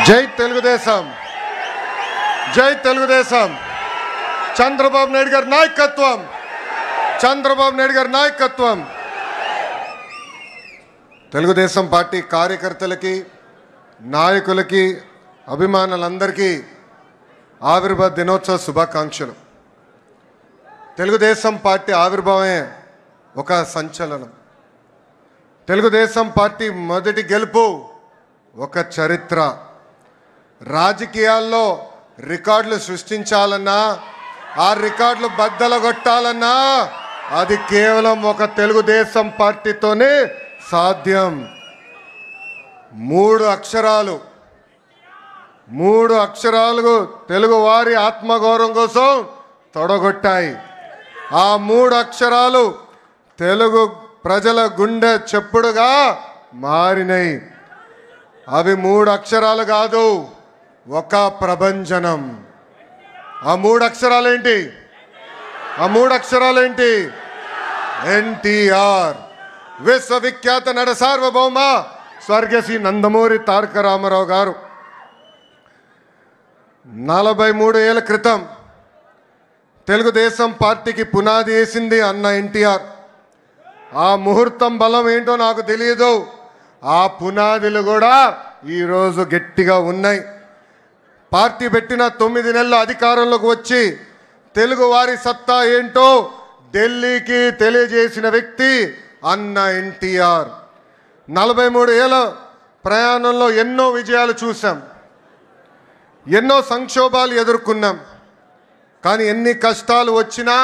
జై తెలుగుదేశం, జై తెలుగుదేశం. చంద్రబాబు నాయుడు గారి నాయకత్వం, చంద్రబాబు నాయుడు గారి నాయకత్వం. తెలుగుదేశం పార్టీ కార్యకర్తలకి, నాయకులకి, అభిమానులందరికీ ఆవిర్భావ దినోత్సవ శుభాకాంక్షలు. తెలుగుదేశం పార్టీ ఆవిర్భావమే ఒక సంచలనం. తెలుగుదేశం పార్టీ మొదటి గెలుపు ఒక చరిత్ర. రాజకీయాల్లో రికార్డులు సృష్టించాలన్నా, ఆ రికార్డులు బద్దలగొట్టాలన్నా అది కేవలం ఒక తెలుగుదేశం పార్టీతోనే సాధ్యం. మూడు అక్షరాలు తెలుగు వారి ఆత్మగౌరవం కోసం తొడగొట్టాయి. ఆ మూడు అక్షరాలు తెలుగు ప్రజల గుండె చెప్పుడుగా మారినాయి. అవి మూడు అక్షరాలు కాదు, ఒక ప్రభంజనం. ఆ మూడు అక్షరాలేంటి? ఎన్టీఆర్, విశ్వవిఖ్యాత నట సార్వభౌమ స్వర్గశ్రీ నందమూరి తారక రామారావు గారు 43 ఏళ్ల క్రితం తెలుగుదేశం పార్టీకి పునాది వేసింది అన్న ఎన్టీఆర్. ఆ ముహూర్తం బలం ఏంటో నాకు తెలియదు. ఆ పునాదులు కూడా ఈరోజు గట్టిగా ఉన్నాయి. పార్టీ పెట్టిన 9 నెలల అధికారంలోకి వచ్చి తెలుగు వారి సత్తా ఏంటో ఢిల్లీకి తెలియజేసిన వ్యక్తి అన్న ఎన్టీఆర్. 43 ఏళ్ళ ప్రయాణంలో ఎన్నో విజయాలు చూసాం, ఎన్నో సంక్షోభాలు ఎదుర్కొన్నాం. కానీ ఎన్ని కష్టాలు వచ్చినా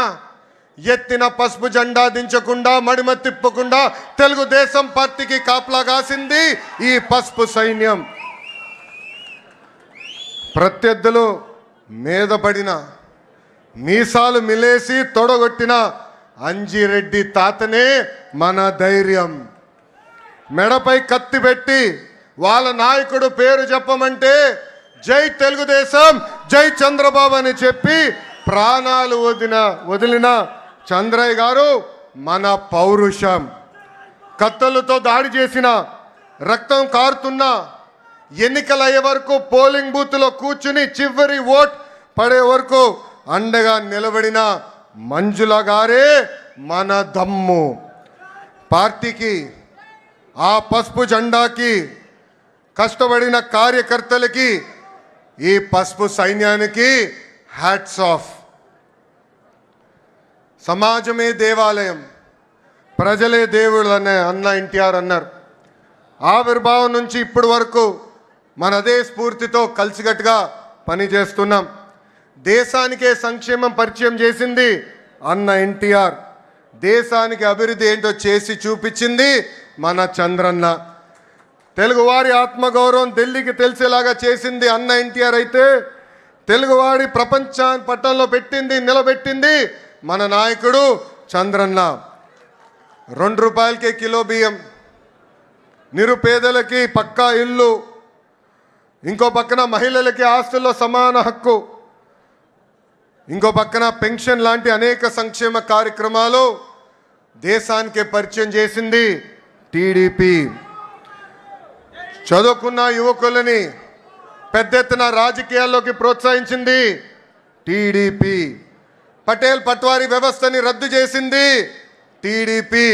ఎత్తిన పసుపు జెండా దించకుండా, మడిమ తిప్పకుండా తెలుగుదేశం పార్టీకి కాపలా కాసింది ఈ పసుపు సైన్యం. ప్రత్యర్థులు మీద పడిన, మీసాలు మిలేసి తొడగొట్టిన అంజిరెడ్డి తాతనే మన ధైర్యం. మెడపై కత్తి పెట్టి వాళ్ళ నాయకుడు పేరు చెప్పమంటే జై తెలుగుదేశం, జై చంద్రబాబు అని చెప్పి ప్రాణాలు వదిలిన చంద్రయ్య గారు మన పౌరుషం. కత్తులతో దాడి చేసిన, రక్తం కారుతున్న, ఎన్నికలు అయ్యే వరకు పోలింగ్ బూత్లో కూర్చుని చివరి ఓట్ పడే వరకు అండగా నిలబడిన మంజుల గారే మన దమ్ము. పార్టీకి, ఆ పసుపు జెండాకి కష్టపడిన కార్యకర్తలకి, ఈ పసుపు సైన్యానికి హ్యాట్స్ ఆఫ్. సమాజమే దేవాలయం, ప్రజలే దేవుళ్ళు అనే అన్న ఎన్టీఆర్ అన్నారు. ఆవిర్భావం నుంచి ఇప్పటి వరకు మన అదే స్ఫూర్తితో కలిసికట్టుగా పనిచేస్తున్నాం. దేశానికే సంక్షేమం పరిచయం చేసింది అన్న ఎన్టీఆర్. దేశానికి అభివృద్ధి ఏంటో చేసి చూపించింది మన చంద్రన్న. తెలుగువారి ఆత్మగౌరవం ఢిల్లీకి తెలిసేలాగా చేసింది అన్న ఎన్టీఆర్ అయితే, తెలుగువాడి ప్రపంచ పట్టణంలో నిలబెట్టింది మన నాయకుడు చంద్రన్న. 2 రూపాయలకే కిలో బియ్యం, నిరుపేదలకి పక్కా ఇల్లు, ఇంకో పక్కన మహిళలకి ఆస్తుల్లో సమాన హక్కు, ఇంకో పక్కన పెన్షన్ లాంటి అనేక సంక్షేమ కార్యక్రమాలు దేశానికే పరిచయం చేసింది టీడీపీ. చదువుకున్న యువకులని పెద్ద ఎత్తున రాజకీయాల్లోకి ప్రోత్సహించింది టీడీపీ. పటేల్ పట్వారీ వ్యవస్థని రద్దు చేసింది టీడీపీ.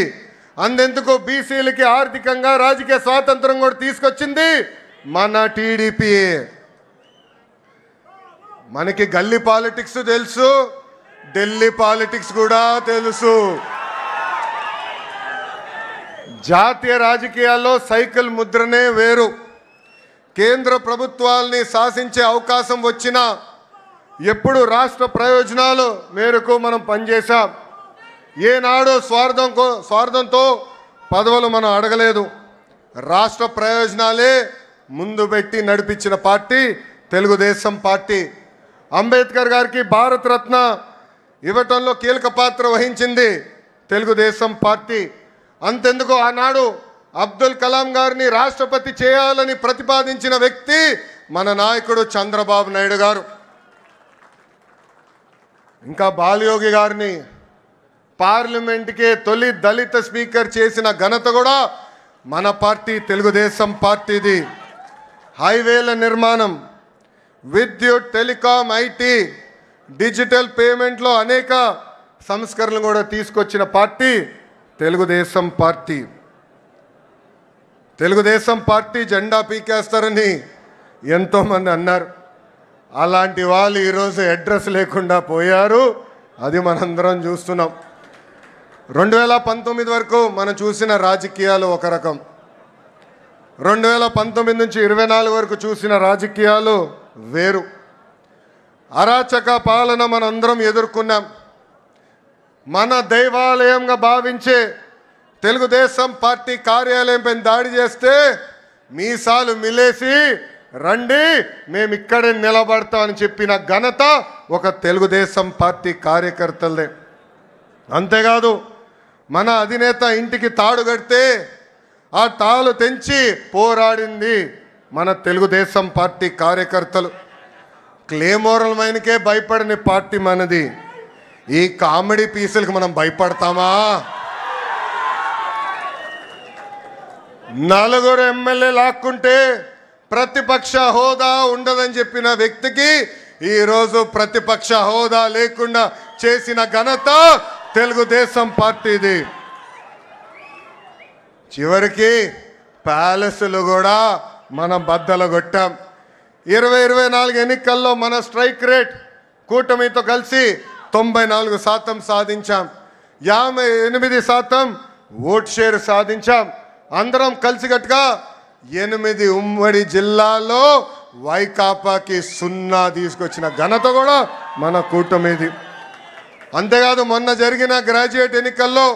అందెందుకు బీసీలకి ఆర్థికంగా రాజకీయ స్వాతంత్రం కూడా తీసుకొచ్చింది మన టీడీపీ. మనకి గల్లీ పాలిటిక్స్ తెలుసు, ఢిల్లీ పాలిటిక్స్ కూడా తెలుసు. జాతీయ రాజకీయాల్లో సైకిల్ ముద్రనే వేరు. కేంద్ర ప్రభుత్వాల్ని శాసించే అవకాశం వచ్చినా ఎప్పుడు రాష్ట్ర ప్రయోజనాలు మేరకు మనం పనిచేశాం. ఏనాడు స్వార్థంతో పదవులు మనం అడగలేదు. రాష్ట్ర ప్రయోజనాలే ముందు పెట్టి నడిపించిన పార్టీ తెలుగుదేశం పార్టీ. అంబేద్కర్ గారికి భారతరత్న ఇవ్వటంలో కీలక పాత్ర వహించింది తెలుగుదేశం పార్టీ. అంతెందుకు ఆనాడు అబ్దుల్ కలాం గారిని రాష్ట్రపతి చేయాలని ప్రతిపాదించిన వ్యక్తి మన నాయకుడు చంద్రబాబు నాయుడు గారు. ఇంకా బాలయోగి గారిని పార్లమెంట్కే తొలి దళిత స్పీకర్ చేసిన ఘనత కూడా మన పార్టీ తెలుగుదేశం పార్టీది. హైవేల నిర్మాణం, విద్యుత్, టెలికాం, ఐటీ, డిజిటల్ పేమెంట్లో అనేక సంస్కరణలు కూడా తీసుకొచ్చిన party Telugu Desam party. Telugu Desam party జెండా పీకేస్తారని ఎంతోమంది అన్నారు. అలాంటి వాళ్ళు ఈరోజు అడ్రస్ లేకుండా పోయారు. అది మనందరం చూస్తున్నాం. 2019 వరకు మనం చూసిన రాజకీయాలు ఒక రకం, 2019 నుంచి 24 వరకు చూసిన రాజకీయాలు వేరు. అరాచక పాలన మనందరం ఎదుర్కొన్నాం. మన దైవాలయంగా భావించే తెలుగుదేశం పార్టీ కార్యాలయంపై దాడి చేస్తే మీసాలు మిలేసి రండి మేము ఇక్కడే నిలబడతామని చెప్పిన ఘనత ఒక తెలుగుదేశం పార్టీ కార్యకర్తలదే. అంతేకాదు మన అధినేత ఇంటికి తాడు కడితే ఆ తాళు తెంచి పోరాడింది మన తెలుగుదేశం పార్టీ కార్యకర్తలు. క్లేమోరల్ మైన్కే భయపడని పార్టీ మనది. ఈ కామెడీ పీసులకు మనం భయపడతామా? 4 ఎమ్మెల్యే లాక్కుంటే ప్రతిపక్ష హోదా ఉండదని చెప్పిన వ్యక్తికి ఈరోజు ప్రతిపక్ష హోదా లేకుండా చేసిన ఘనత తెలుగుదేశం పార్టీది. చివరికి ప్యాలెస్లు కూడా మనం బద్దలు కొట్టాం. 2024 ఎన్నికల్లో మన స్ట్రైక్ రేట్ కూటమితో కలిసి 94% సాధించాం. 58% ఓట్ షేర్ సాధించాం. అందరం కలిసికట్టుగా 8 ఉమ్మడి జిల్లాల్లో వైకాపాకి 0 తీసుకొచ్చిన ఘనత కూడా మన కూటమిది. అంతేకాదు మొన్న జరిగిన గ్రాడ్యుయేట్ ఎన్నికల్లో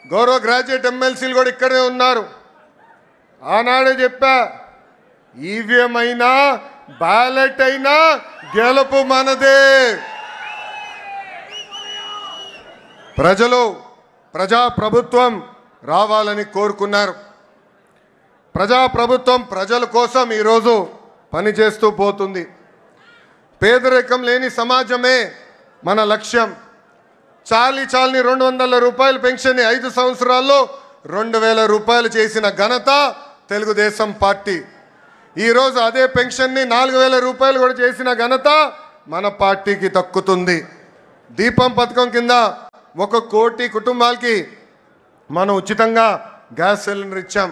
గౌరవ గ్రాడ్యుయేట్ ఎమ్మెల్సీలు కూడా ఇక్కడే ఉన్నారు. ఆనాడే చెప్పా, ఈవీఎం అయినా బ్యాలెట్ అయినా గెలుపు మనదే. ప్రజలు ప్రజాప్రభుత్వం రావాలని కోరుకున్నారు. ప్రజాప్రభుత్వం ప్రజల కోసం ఈరోజు పనిచేస్తూ పోతుంది. పేదరికం లేని సమాజమే మన లక్ష్యం. చాలని 200 రూపాయల పెన్షన్ని 5 సంవత్సరాల్లో 2000 రూపాయలు చేసిన ఘనత తెలుగుదేశం పార్టీ. ఈరోజు అదే పెన్షన్ని 4000 రూపాయలు కూడా చేసిన ఘనత మన పార్టీకి దక్కుతుంది. దీపం పథకం కింద 1 కోటి కుటుంబాలకి మనం ఉచితంగా గ్యాస్ సిలిండర్ ఇచ్చాం.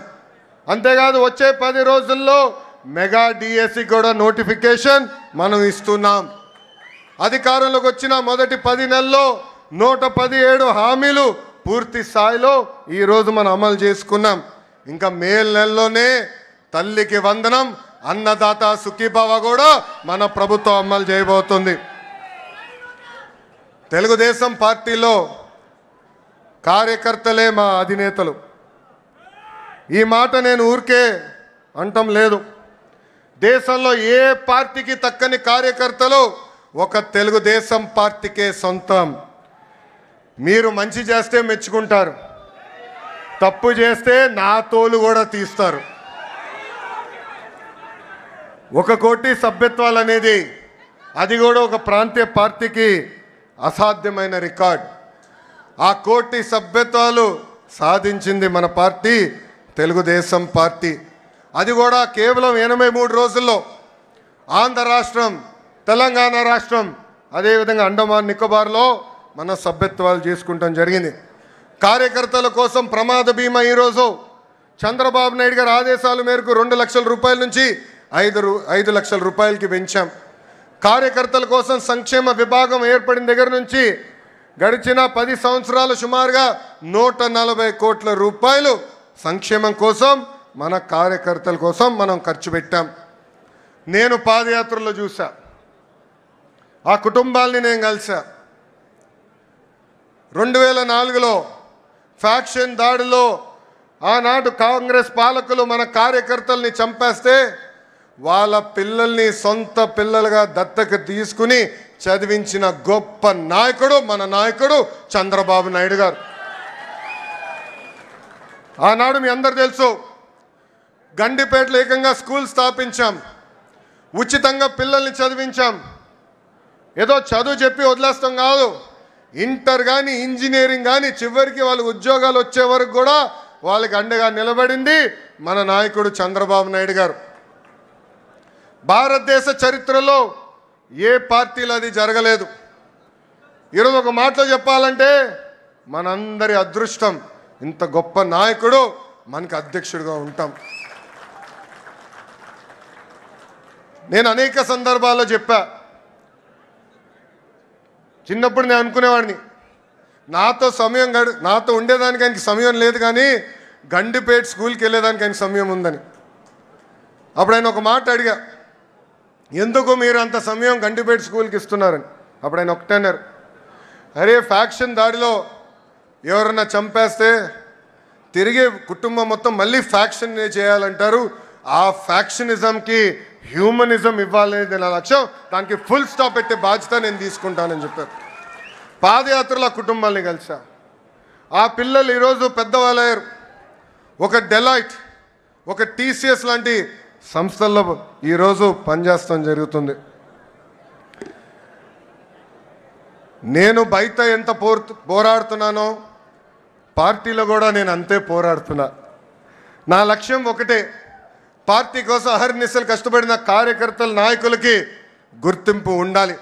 అంతేకాదు వచ్చే 10 రోజుల్లో మెగా డిఎస్సి కూడా నోటిఫికేషన్ మనం ఇస్తున్నాం. అధికారంలోకి వచ్చిన మొదటి 10 నెలల్లో 117 హామీలు పూర్తి స్థాయిలో ఈరోజు మనం అమలు చేసుకున్నాం. ఇంకా మే నెలలోనే తల్లికి వందనం, అన్నదాత సుఖీభవ కూడా మన ప్రభుత్వం అమలు చేయబోతుంది. తెలుగుదేశం పార్టీలో కార్యకర్తలే మా అధినేతలు. ఈ మాట నేను ఊరికే అంటం లేదు. దేశంలో ఏ పార్టీకి తక్కని కార్యకర్తలు ఒక తెలుగుదేశం పార్టీకే సొంతం. మీరు మంచి చేస్తే మెచ్చుకుంటారు, తప్పు చేస్తే నా తోలు కూడా తీస్తారు. 1 కోటి సభ్యత్వాలు అనేది అది కూడా ఒక ప్రాంతీయ పార్టీకి అసాధ్యమైన రికార్డ్. ఆ 1 కోటి సభ్యత్వాలు సాధించింది మన పార్టీ తెలుగుదేశం పార్టీ. అది కూడా కేవలం 83 రోజుల్లో. ఆంధ్ర రాష్ట్రం, తెలంగాణ రాష్ట్రం, అదేవిధంగా అండమాన్ నికోబార్లో మన సభ్యత్వాలు చేసుకుంటాం జరిగింది. కార్యకర్తల కోసం ప్రమాద బీమా ఈరోజు చంద్రబాబు నాయుడు గారి ఆదేశాల మేరకు 2 లక్షల రూపాయల నుంచి 5 లక్షల రూపాయలకి పెంచాం. కార్యకర్తల కోసం సంక్షేమ విభాగం ఏర్పడిన దగ్గర నుంచి గడిచిన 10 సంవత్సరాలు సుమారుగా 140 కోట్ల రూపాయలు సంక్షేమం కోసం, మన కార్యకర్తల కోసం మనం ఖర్చు పెట్టాం. నేను పాదయాత్రలో చూసా, ఆ కుటుంబాల్ని నేను కలిసా. 2004లో ఫ్యాక్షన్ దాడిలో ఆనాడు కాంగ్రెస్ పాలకులు మన కార్యకర్తల్ని చంపేస్తే వాళ్ళ పిల్లల్ని సొంత పిల్లలుగా దత్తకు తీసుకుని చదివించిన గొప్ప నాయకుడు మన నాయకుడు చంద్రబాబు నాయుడు గారు. ఆనాడు మీ అందరు తెలుసు, గండిపేటలో ఏకంగా స్కూల్ స్థాపించాం, ఉచితంగా పిల్లల్ని చదివించాం. ఏదో చదువు చెప్పి వదిలేస్తాం కాదు, ఇంటర్ కానీ ఇంజనీరింగ్ కానీ చివరికి వాళ్ళకి ఉద్యోగాలు వచ్చే వరకు కూడా వాళ్ళకి అండగా నిలబడింది మన నాయకుడు చంద్రబాబు నాయుడు గారు. భారతదేశ చరిత్రలో ఏ పార్టీలో అది జరగలేదు. ఈరోజు ఒక మాటలో చెప్పాలంటే మనందరి అదృష్టం ఇంత గొప్ప నాయకుడు మనకి అధ్యక్షుడిగా ఉంటాం. నేను అనేక సందర్భాల్లో చెప్పా, చిన్నప్పుడు నేను అనుకునేవాడిని నాతో ఉండేదానికి ఆయనకి సమయం లేదు, కానీ గండిపేట స్కూల్కి వెళ్ళేదానికి ఆయనకి సమయం ఉందని. అప్పుడు ఆయన ఒక మాట అడిగా, ఎందుకు మీరు అంత సమయం గండిపేట స్కూల్కి ఇస్తున్నారని. అప్పుడు ఆయన ఒకటే అన్నారు, అరే ఫ్యాక్షన్ దాడిలో ఎవరన్నా చంపేస్తే తిరిగి కుటుంబం మొత్తం మళ్ళీ ఫ్యాక్షన్ చేయాలంటారు, ఆ ఫ్యాక్షనిజంకి హ్యూమనిజం ఇవ్వాలనేది నా లక్ష్యం, దానికి ఫుల్ స్టాప్ పెట్టే బాధ్యత నేను తీసుకుంటానని చెప్పారు. పాదయాత్రలో కుటుంబాన్ని కలిసా. ఆ పిల్లలు ఈరోజు పెద్దవాళ్ళయ్యారు. ఒక డెలాయిట్, ఒక టీసీఎస్ లాంటి సంస్థల్లో ఈరోజు పనిచేస్తాం జరుగుతుంది. నేను బయట ఎంత పోరాడుతున్నానో పార్టీలో కూడా నేను అంతే పోరాడుతున్నా. నా లక్ష్యం ఒకటే, పార్టీ కోసం అహర్నిశలు కష్టపడిన కార్యకర్తల నాయకులకి గుర్తింపు ఉండాలి.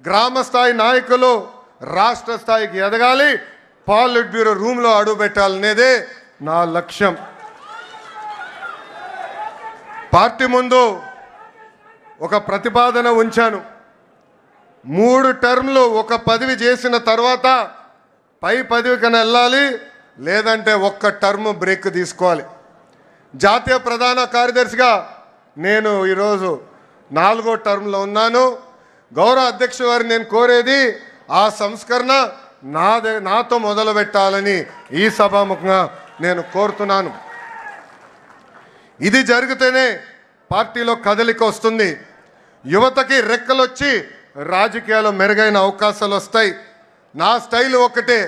గ్రామ స్థాయి నాయకులు రాష్ట్ర స్థాయికి ఎదగాలి, పాలిట్ బ్యూరో రూమ్లో అడుగు పెట్టాలనేదే నా లక్ష్యం. పార్టీ ముందు ఒక ప్రతిపాదన ఉంచాను. 3 టర్మ్లు ఒక పదవి చేసిన తర్వాత పై పదవి కన్నా వెళ్ళాలి, లేదంటే ఒక్క టర్మ్ బ్రేక్ తీసుకోవాలి. జాతీయ ప్రధాన కార్యదర్శిగా నేను ఈరోజు 4వ టర్మ్లో ఉన్నాను. గౌరవ అధ్యక్షుడు వారిని నేను కోరేది ఆ సంస్కరణ నాతో మొదలు పెట్టాలని ఈ సభాముఖంగా నేను కోరుతున్నాను. ఇది జరిగితేనే పార్టీలో కదలిక వస్తుంది, యువతకి రెక్కలొచ్చి రాజకీయాల్లో మెరుగైన అవకాశాలు వస్తాయి. నా స్టైల్ ఒకటే,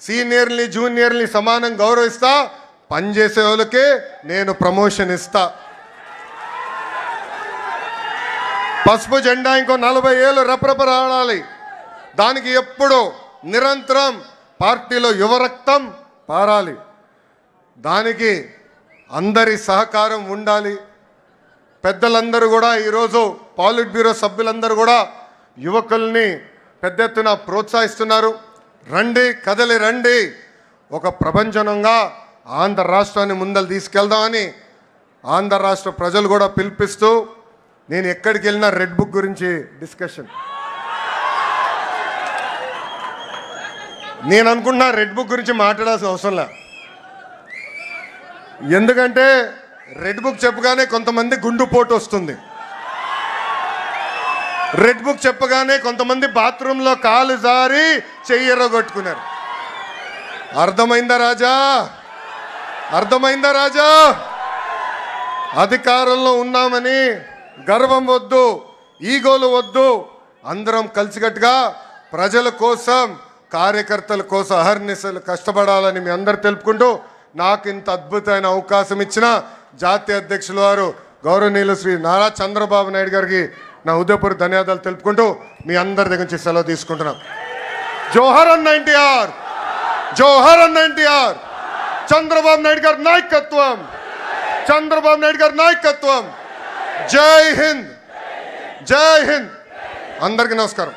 సీనియర్ని జూనియర్ని సమానంగా గౌరవిస్తా, పనిచేసే వాళ్ళకే నేను ప్రమోషన్ ఇస్తా. పసుపు జెండా ఇంకో 40 ఏళ్ళు రెపరెపలాడాలి. దానికి ఎప్పుడూ నిరంతరం పార్టీలో యువరక్తం పారాలి. దానికి అందరి సహకారం ఉండాలి. పెద్దలందరూ కూడా ఈరోజు పాలిట్ బ్యూరో సభ్యులందరూ కూడా యువకుల్ని పెద్ద ఎత్తున ప్రోత్సహిస్తున్నారు. రండి, కదలి రండి, ఒక ప్రపంచంగా ఆంధ్ర రాష్ట్రాన్ని ముందలు తీసుకెళ్దామని ఆంధ్ర రాష్ట్ర ప్రజలు కూడా పిలిపిస్తూ, నేను ఎక్కడికి వెళ్ళినా రెడ్ బుక్ గురించి డిస్కషన్. నేను అనుకుంటున్నా రెడ్ బుక్ గురించి మాట్లాడాల్సిన అవసరం లే. ఎందుకంటే రెడ్ బుక్ చెప్పగానే కొంతమంది గుండుపోటు వస్తుంది, రెడ్ బుక్ చెప్పగానే కొంతమంది బాత్రూంలో కాలు జారి చెయ్యరగొట్టుకున్నారు. అర్థమైందా రాజా? అర్థమైందా రాజా? అధికారంలో ఉన్నామని గర్వం వద్దు, ఈగోలు వద్దు. అందరం కలిసికట్టుగా ప్రజల కోసం, కార్యకర్తల కోసం అహర్నిశలు కష్టపడాలని మీ అందరు తెలుపుకుంటూ, నాకు ఇంత అద్భుతమైన అవకాశం ఇచ్చిన జాతీయ అధ్యక్షుల వారు గౌరవనీయులు శ్రీ నారా చంద్రబాబు నాయుడు గారికి నా హృదయపూర్వక ధన్యవాదాలు తెలుపుకుంటూ మీ అందరి దగ్గర నుంచి సెలవు తీసుకుంటున్నాం. జోహర్ అన్న ఎన్టీఆర్, జోహర్ అన్న ఎన్టీఆర్. చంద్రబాబు నాయుడు గారి నాయకత్వం, చంద్రబాబు నాయుడు గారి నాయకత్వం. జై హింద్, జై హింద్. అందరికీ నమస్కారం.